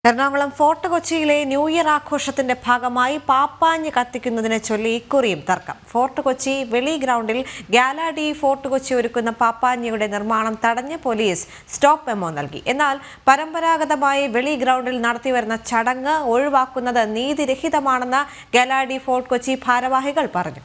Ernakulam fort കൊച്ചിയിലെ new year ആഘോഷത്തിന്റെ ഭാഗമായി പാപ്പാഞ്ഞ് കത്തിക്കുന്നതിനെ ചൊല്ലി ഇക്കുറിയും തർക്കം. ഫോർട്ട് കൊച്ചി വെളി ഗ്രൗണ്ടിൽ ഗാലാഡി ഫോർട്ട് കൊച്ചി ഒരുക്കുന്ന പാപ്പാഞ്ഞിയുടെ നിർമ്മാണം തടഞ്ഞ് പോലീസ് സ്റ്റോപ്പ് മെമ്മോ നൽകി. എന്നാൽ പരമ്പരാഗതമായി വെളി ഗ്രൗണ്ടിൽ നടത്തിവരുന്ന ചടങ്ങ് ഒഴിവാക്കുന്നത് നീതിരഹിതമാണെന്ന് ഗാലാഡി ഫോർട്ട് കൊച്ചി ഭാരവാഹികൾ പറഞ്ഞു.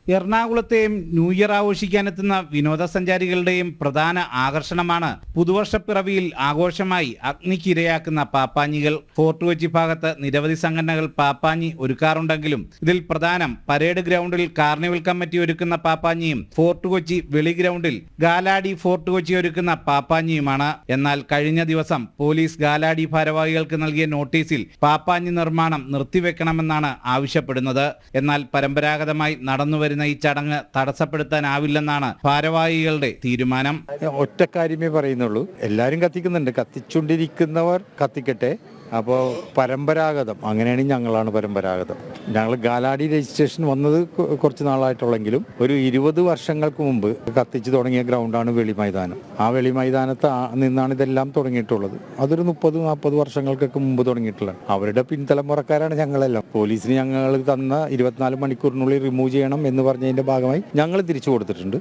എറണാകുളത്തെയും ന്യൂ ഇയർ ആഘോഷിക്കാനെത്തുന്ന വിനോദസഞ്ചാരികളുടെയും പ്രധാന ആകർഷണമാണ് പുതുവർഷപ്പിറവിയിൽ ആഘോഷമായി അഗ്നിക്കിരയാക്കുന്ന പാപ്പാഞ്ഞികൾ. ഫോർട്ട് കൊച്ചി ഭാഗത്ത് നിരവധി സംഘടനകൾ പാപ്പാഞ്ഞി ഒരുക്കാറുണ്ടെങ്കിലും ഇതിൽ പ്രധാനം പരേഡ് ഗ്രൗണ്ടിൽ കാർണിവൽ കമ്മിറ്റി ഒരുക്കുന്ന പാപ്പാഞ്ഞിയും ഫോർട്ട് കൊച്ചി വെളി ഗ്രൗണ്ടിൽ ഗാലാഡി ഫോർട്ട് കൊച്ചി ഒരുക്കുന്ന പാപ്പാഞ്ഞിയുമാണ്. എന്നാൽ കഴിഞ്ഞ ദിവസം പോലീസ് ഗാലാഡി ഭാരവാഹികൾക്ക് നൽകിയ നോട്ടീസിൽ പാപ്പാഞ്ഞി നിർമ്മാണം നിർത്തിവെക്കണമെന്നാണ് ആവശ്യപ്പെടുന്നത്. എന്നാൽ പരമ്പരാഗതമായി നടന്നുവരുന്ന ഈ ചടങ്ങ് തടസ്സപ്പെടുത്താനാവില്ലെന്നാണ് ഭാരവാഹികളുടെ തീരുമാനം. ഒറ്റ കാര്യമേ പറയുന്നുള്ളൂ, എല്ലാവരും കത്തിക്കുന്നുണ്ട്, കത്തിച്ചുകൊണ്ടിരിക്കുന്നവർ കത്തിക്കട്ടെ. അപ്പോൾ പരമ്പരാഗതം അങ്ങനെയാണെങ്കിൽ ഞങ്ങളാണ് പരമ്പരാഗതം. ഞങ്ങൾ ഗാലാഡി രജിസ്ട്രേഷൻ വന്നത് കുറച്ച് നാളായിട്ടുള്ളെങ്കിലും ഒരു 20 വർഷങ്ങൾക്ക് മുമ്പ് കത്തിച്ച് തുടങ്ങിയ ഗ്രൗണ്ടാണ് വെളി മൈതാനം. ആ വെളി മൈതാനത്ത് നിന്നാണ് ഇതെല്ലാം തുടങ്ങിയിട്ടുള്ളത്. അതൊരു 30-40 വർഷങ്ങൾക്കൊക്കെ മുമ്പ് തുടങ്ങിയിട്ടുള്ളത്. അവരുടെ പിൻതലമുറക്കാരാണ് ഞങ്ങളെല്ലാം. പോലീസിന് ഞങ്ങൾ തന്ന 24 മണിക്കൂറിനുള്ളിൽ റിമൂവ് ചെയ്യണം എന്ന് പറഞ്ഞതിന്റെ ഭാഗമായി ഞങ്ങൾ തിരിച്ചു കൊടുത്തിട്ടുണ്ട്.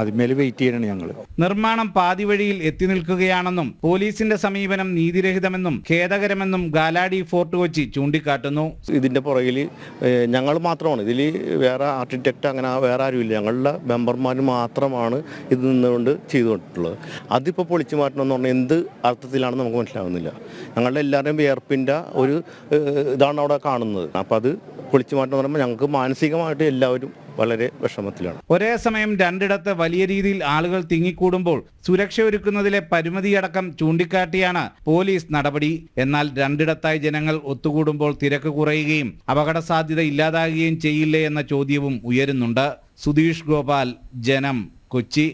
അതിന്മേൽ വെയിറ്റ് ചെയ്യണം ഞങ്ങൾ. നിർമ്മാണം പാതി വഴിയിൽ എത്തി നിൽക്കുകയാണെന്നും പോലീസിന്റെ സമീപനം നീതിരഹിതമെന്നും ഖേദകരമെന്നും ഗാലാഡി ഫോർട്ട് കൊച്ചി ചൂണ്ടിക്കാട്ടുന്നു. ഇതിന്റെ പുറകിൽ ഞങ്ങൾ മാത്രമാണ്, ഇതിൽ വേറെ ആർക്കിടെക്ട് അങ്ങനെ വേറെ ആരുമില്ല, ഞങ്ങളുടെ മെമ്പർമാർ മാത്രമാണ് ഇത് നിന്നുകൊണ്ട് ചെയ്തുകൊണ്ടിട്ടുള്ളത്. അതിപ്പോൾ പൊളിച്ചു മാറ്റണമെന്ന് പറഞ്ഞാൽ എന്ത് അർത്ഥത്തിലാണെന്ന് നമുക്ക് മനസ്സിലാവുന്നില്ല. ഞങ്ങളുടെ എല്ലാവരുടെയും വിയർപ്പിൻ്റെ ഒരു ഇതാണ് അവിടെ കാണുന്നത്. അപ്പം അത് പൊളിച്ചു മാറ്റം എന്ന് പറയുമ്പോൾ ഞങ്ങൾക്ക് മാനസികമായിട്ട് എല്ലാവരും വളരെ വിഷമത്തിലാണ്. ഒരേ സമയം രണ്ടിടത്ത് വലിയ രീതിയിൽ ആളുകൾ തിങ്ങിക്കൂടുമ്പോൾ സുരക്ഷ ഒരുക്കുന്നതിലെ പരിമിതിയടക്കം ചൂണ്ടിക്കാട്ടിയാണ് പോലീസ് നടപടി. എന്നാൽ രണ്ടിടത്തായി ജനങ്ങൾ ഒത്തുകൂടുമ്പോൾ തിരക്ക് കുറയുകയും അപകട സാധ്യത ഇല്ലാതാകുകയും ചെയ്യില്ലേ എന്ന ചോദ്യവും ഉയരുന്നുണ്ട്. സുധീഷ് ഗോപാൽ, ജനം, കൊച്ചി.